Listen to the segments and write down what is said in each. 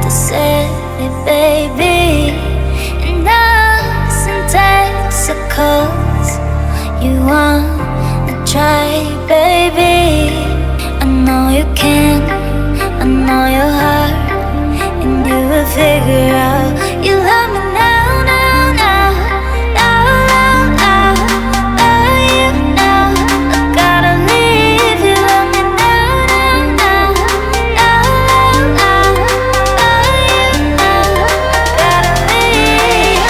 to say it, baby. In us and Texaco's, you wanna try, baby. I know you can, I know your heart, and you will figure out you love me now, now, now, now, now, now. Love you now, I gotta leave. You love me now, now, now, now, now, now. Love you now, I gotta leave.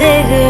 Figure